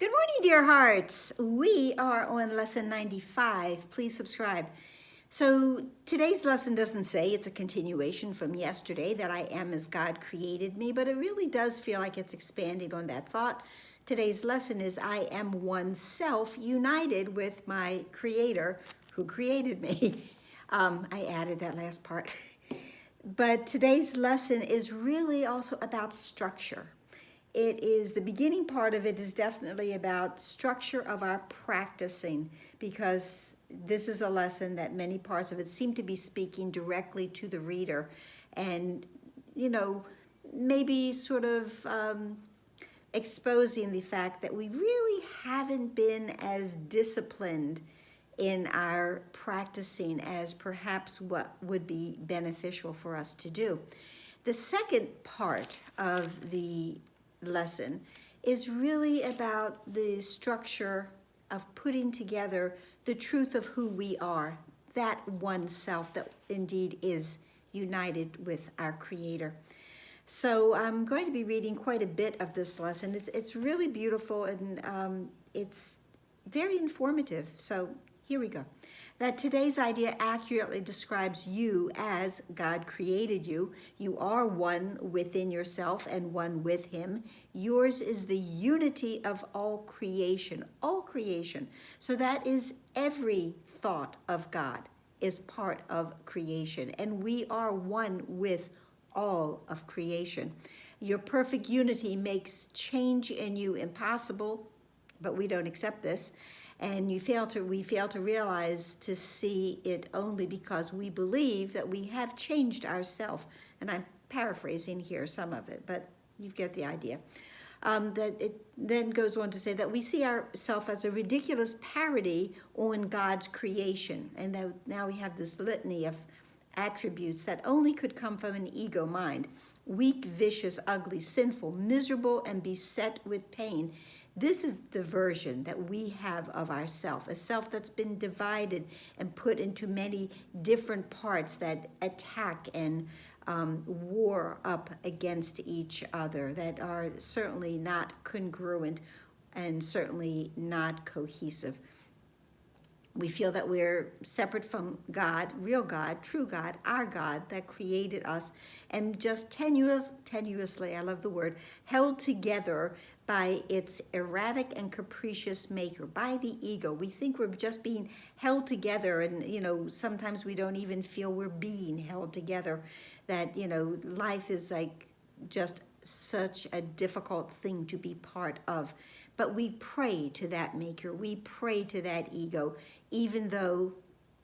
Good morning, dear hearts. We are on lesson 95. Please subscribe. So today's lesson doesn't say it's a continuation from yesterday that I am as God created me, but it really does feel like it's expanding on that thought. Today's lesson is I am one self united with my creator who created me. I added that last part. But today's lesson is really also about structure. It is, the beginning part of it is definitely about structure of our practicing, because this is a lesson that many parts of it seem to be speaking directly to the reader and, maybe sort of exposing the fact that we really haven't been as disciplined in our practicing as perhaps what would be beneficial for us to do. The second part of the lesson is really about the structure of putting together the truth of who we are, that one self that indeed is united with our Creator. So I'm going to be reading quite a bit of this lesson. It's really beautiful and it's very informative. So here we go. That today's idea accurately describes you as God created you. You are one within yourself and one with Him. Yours is the unity of all creation, all creation. So that is every thought of God is part of creation, and we are one with all of creation. Your perfect unity makes change in you impossible, but we don't accept this. And we fail to realize to see it only because we believe that we have changed ourselves. And I'm paraphrasing here some of it, but you get the idea. That it then goes on to say that we see ourselves as a ridiculous parody on God's creation. And that now we have this litany of attributes that only could come from an ego mind. Weak, vicious, ugly, sinful, miserable, and beset with pain. This is the version that we have of ourself, a self that's been divided and put into many different parts that attack and war up against each other, that are certainly not congruent and certainly not cohesive. We feel that we're separate from God, real God, true God, our God that created us, and just tenuously, I love the word, held together by its erratic and capricious maker, by the ego. We think we're just being held together, and, sometimes we don't even feel we're being held together, that, life is like just such a difficult thing to be part of. But we pray to that maker, we pray to that ego, even though,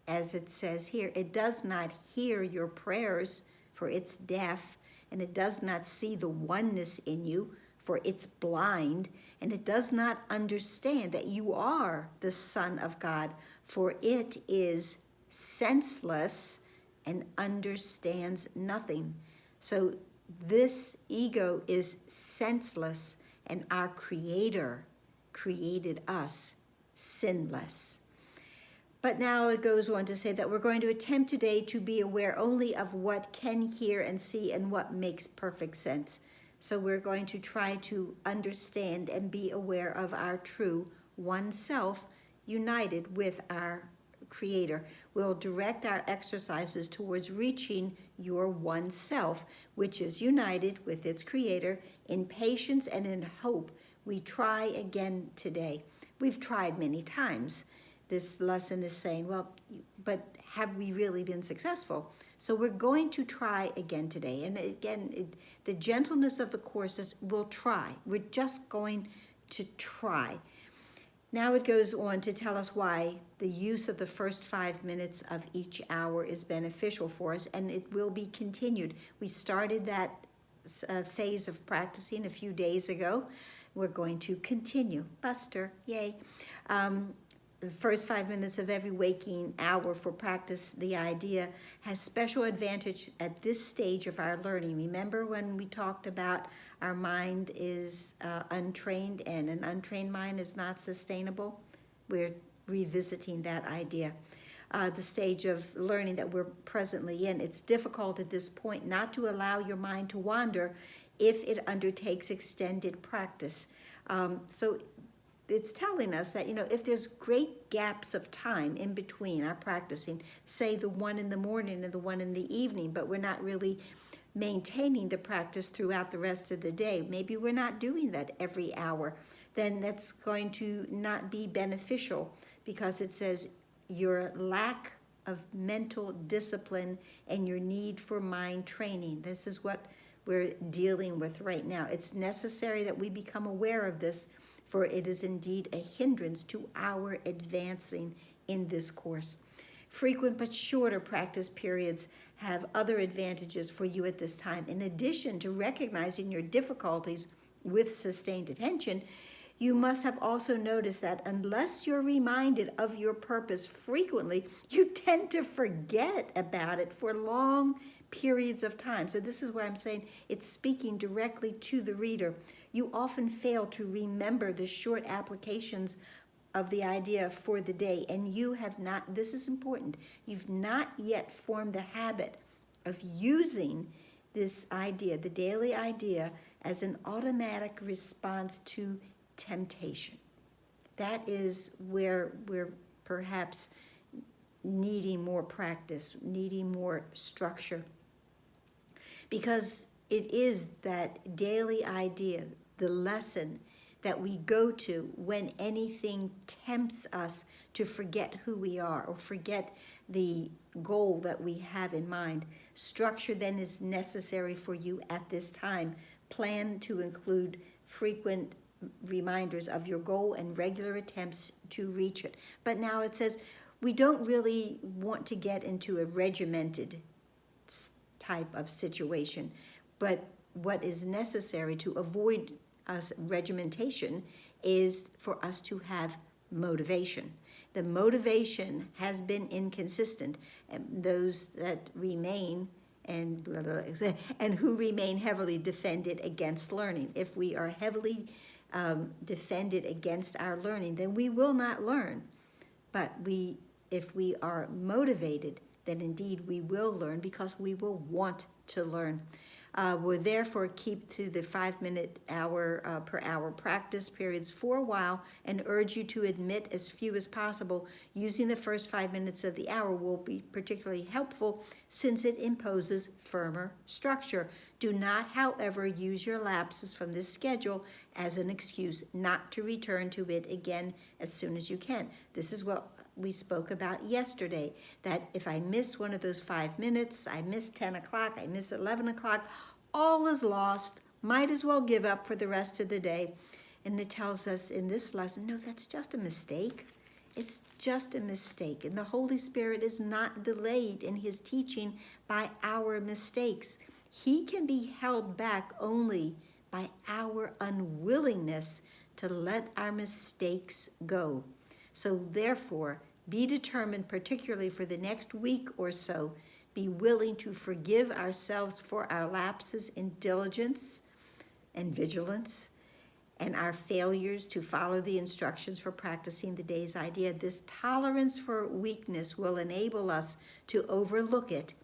as it says here, it does not hear your prayers, for it's deaf, and it does not see the oneness in you, for it's blind, and it does not understand that you are the Son of God, for it is senseless and understands nothing. So this ego is senseless, and our Creator created us sinless. But now it goes on to say that we're going to attempt today to be aware only of what can hear and see and what makes perfect sense. So we're going to try to understand and be aware of our true one self united with our Creator. We'll direct our exercises towards reaching your one self, which is united with its Creator. In patience and in hope, we try again today. We've tried many times. This lesson is saying, well, but have we really been successful? So we're going to try again today. And again, the gentleness of the course is we'll try. We're just going to try. Now it goes on to tell us why the use of the first 5 minutes of each hour is beneficial for us, and it will be continued. We started that phase of practicing a few days ago. We're going to continue. Buster, yay. The first 5 minutes of every waking hour for practice, the idea, has special advantage at this stage of our learning. Remember when we talked about our mind is untrained and an untrained mind is not sustainable? We're revisiting that idea. The stage of learning that we're presently in, it's difficult at this point not to allow your mind to wander if it undertakes extended practice. So it's telling us that, if there's great gaps of time in between our practicing, say the one in the morning and the one in the evening, but we're not really maintaining the practice throughout the rest of the day, maybe we're not doing that every hour, then that's going to not be beneficial, because it says your lack of mental discipline and your need for mind training. This is what we're dealing with right now. It's necessary that we become aware of this, for it is indeed a hindrance to our advancing in this course. Frequent but shorter practice periods have other advantages for you at this time. In addition to recognizing your difficulties with sustained attention, you must have also noticed that unless you're reminded of your purpose frequently, you tend to forget about it for long periods of time. So this is where I'm saying it's speaking directly to the reader. You often fail to remember the short applications of the idea for the day, and you have not, this is important, you've not yet formed the habit of using this idea, the daily idea, as an automatic response to temptation. That is where we're perhaps needing more practice, needing more structure. Because it is that daily idea, the lesson that we go to when anything tempts us to forget who we are or forget the goal that we have in mind. Structure then is necessary for you at this time. Plan to include frequent reminders of your goal and regular attempts to reach it. But now it says we don't really want to get into a regimented type of situation, but what is necessary to avoid us regimentation is for us to have motivation. The motivation has been inconsistent, and those that remain and who remain heavily defended against learning. If we are heavily defended against our learning, then we will not learn. But if we are motivated, then indeed we will learn, because we will want to learn. We'll therefore keep to the 5-minute per hour practice periods for a while, and urge you to admit as few as possible. Using the first 5 minutes of the hour will be particularly helpful, since it imposes firmer structure. Do not, however, use your lapses from this schedule as an excuse not to return to it again as soon as you can. This is what we spoke about yesterday, that if I miss one of those 5 minutes, I miss 10 o'clock, I miss 11 o'clock, all is lost, might as well give up for the rest of the day. And it tells us in this lesson, no, that's just a mistake. It's just a mistake. And the Holy Spirit is not delayed in his teaching by our mistakes. He can be held back only by our unwillingness to let our mistakes go. So therefore, be determined, particularly for the next week or so, be willing to forgive ourselves for our lapses in diligence and vigilance, and our failures to follow the instructions for practicing the day's idea. This tolerance for weakness will enable us to overlook it,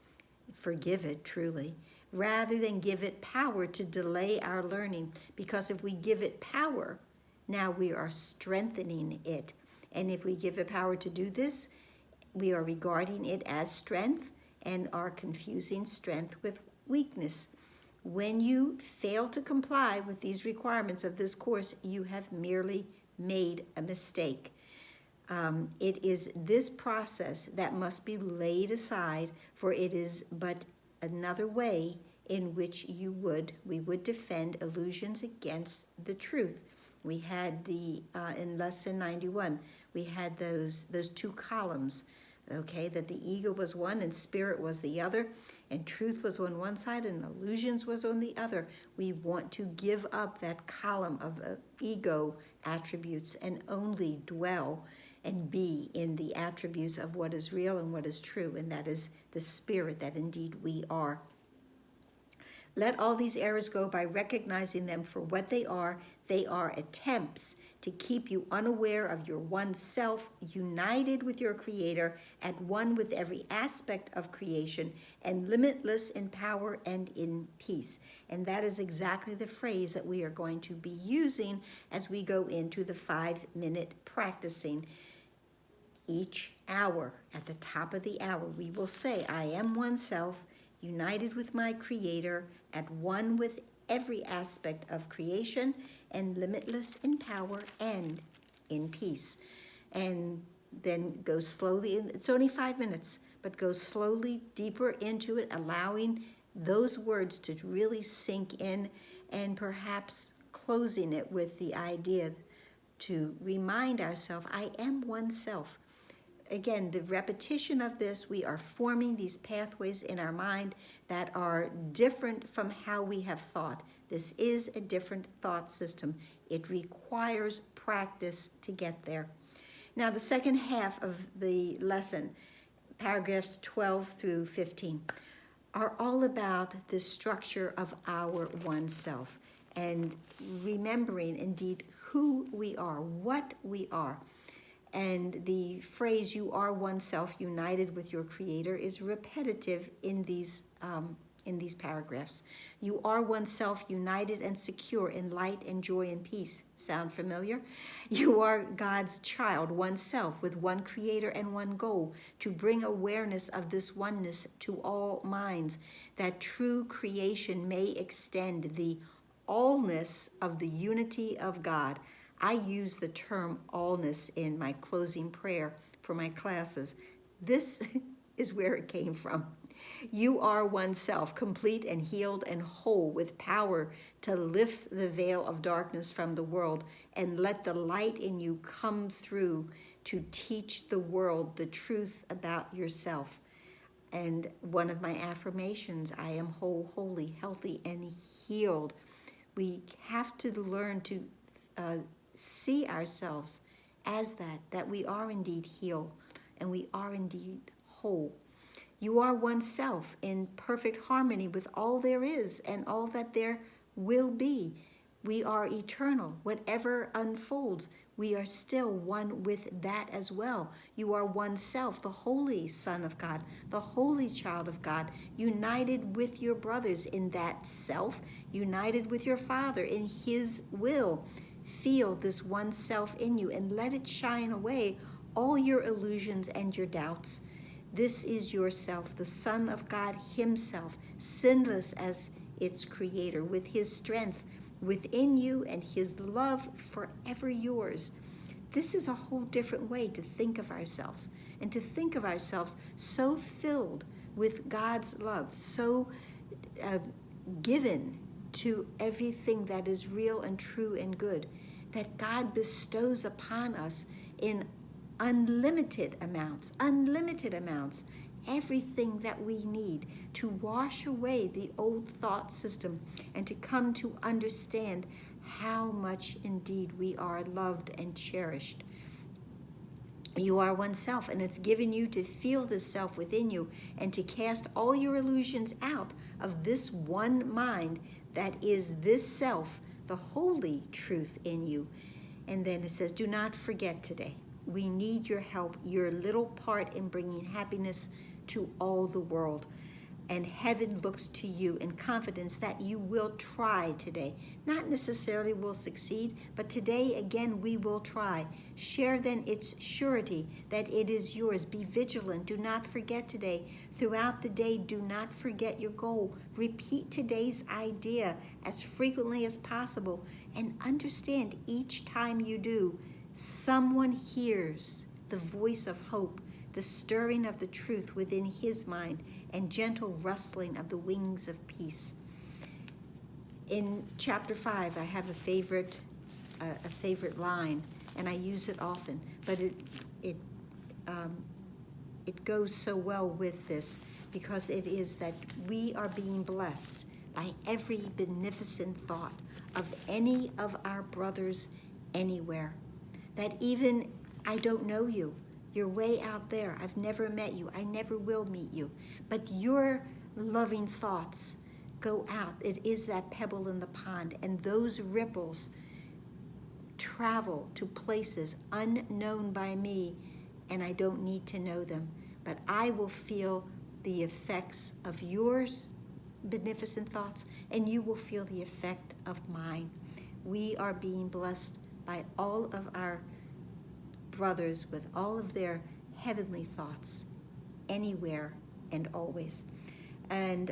forgive it truly, rather than give it power to delay our learning. Because if we give it power, now we are strengthening it. And if we give it power to do this, we are regarding it as strength and are confusing strength with weakness. When you fail to comply with these requirements of this course, you have merely made a mistake. It is this process that must be laid aside, for it is but another way in which we would defend illusions against the truth. We had in lesson 91, we had those two columns, okay, that the ego was one and spirit was the other, and truth was on one side and illusions was on the other. We want to give up that column of ego attributes and only dwell and be in the attributes of what is real and what is true, and that is the spirit that indeed we are. Let all these errors go by recognizing them for what they are. They are attempts to keep you unaware of your one self, united with your Creator, at one with every aspect of creation, and limitless in power and in peace. And that is exactly the phrase that we are going to be using as we go into the 5-minute practicing. Each hour, at the top of the hour, we will say, I am one self, united with my Creator, at one with every aspect of creation, and limitless in power and in peace. And then go slowly, it's only 5 minutes, but go slowly deeper into it, allowing those words to really sink in, and perhaps closing it with the idea to remind ourselves, I am one self. Again, the repetition of this, we are forming these pathways in our mind that are different from how we have thought. This is a different thought system. It requires practice to get there. Now, the second half of the lesson, paragraphs 12 through 15, are all about the structure of our one self and remembering indeed who we are, what we are. And the phrase, you are one self united with your Creator, is repetitive in these paragraphs. You are one self united and secure in light and joy and peace. Sound familiar? You are God's child, one self with one Creator and one goal, to bring awareness of this oneness to all minds, that true creation may extend the allness of the unity of God. I use the term allness in my closing prayer for my classes. This is where it came from. You are one self, complete and healed and whole, with power to lift the veil of darkness from the world and let the light in you come through to teach the world the truth about yourself. And one of my affirmations, I am whole, holy, healthy, and healed. We have to learn to see ourselves as that we are indeed healed and we are indeed whole. You are one self in perfect harmony with all there is and all that there will be. We are eternal. Whatever unfolds, we are still one with that as well. You are one self, the holy Son of God, the holy child of God, united with your brothers in that self, united with your Father in His will. Feel this one self in you and let it shine away all your illusions and your doubts. This is yourself, the Son of God Himself, sinless as its Creator, with His strength within you and His love forever yours. This is a whole different way to think of ourselves, and to think of ourselves so filled with God's love, so given to everything that is real and true and good, that God bestows upon us in unlimited amounts, everything that we need to wash away the old thought system and to come to understand how much indeed we are loved and cherished. You are one self, and it's given you to feel this self within you and to cast all your illusions out of this one mind that is this self, the holy truth in you. And then it says, do not forget today. We need your help, your little part in bringing happiness to all the world. And heaven looks to you in confidence that you will try today. Not necessarily will succeed, but today again we will try. Share then its surety that it is yours. Be vigilant. Do not forget today. Throughout the day, do not forget your goal. Repeat today's idea as frequently as possible, and understand each time you do, someone hears the voice of hope, the stirring of the truth within his mind, and gentle rustling of the wings of peace. In chapter 5, I have a favorite line, and I use it often, but it goes so well with this, because it is that we are being blessed by every beneficent thought of any of our brothers anywhere. That even, I don't know you, you're way out there, I've never met you, I never will meet you, but your loving thoughts go out. It is that pebble in the pond, and those ripples travel to places unknown by me, and I don't need to know them, but I will feel the effects of yours beneficent thoughts, and you will feel the effect of mine. We are being blessed by all of our brothers with all of their heavenly thoughts, anywhere and always. And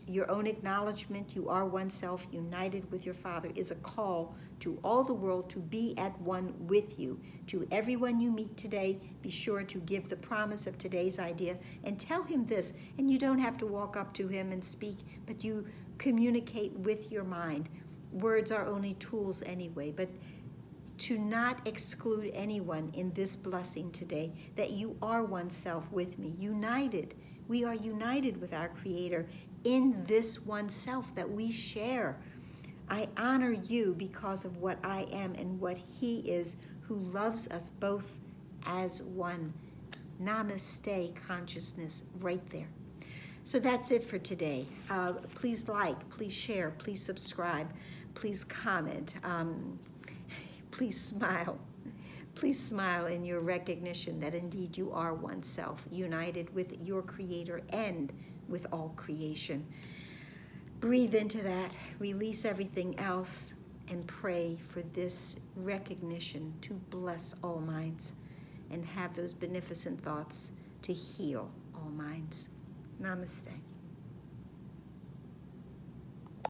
your own acknowledgement, you are one self united with your Father, is a call to all the world to be at one with you. To everyone you meet today, be sure to give the promise of today's idea and tell him this. And you don't have to walk up to him and speak, but you communicate with your mind. Words are only tools anyway, but to not exclude anyone in this blessing today, that you are one self with me, united. We are united with our Creator in this one self that we share. I honor you because of what I am and what He is, who loves us both as one. Namaste consciousness right there. So that's it for today. Please like, please share, please subscribe, please comment. Please smile. Please smile in your recognition that indeed you are one self, united with your Creator and with all creation. Breathe into that, release everything else, and pray for this recognition to bless all minds and have those beneficent thoughts to heal all minds. Namaste.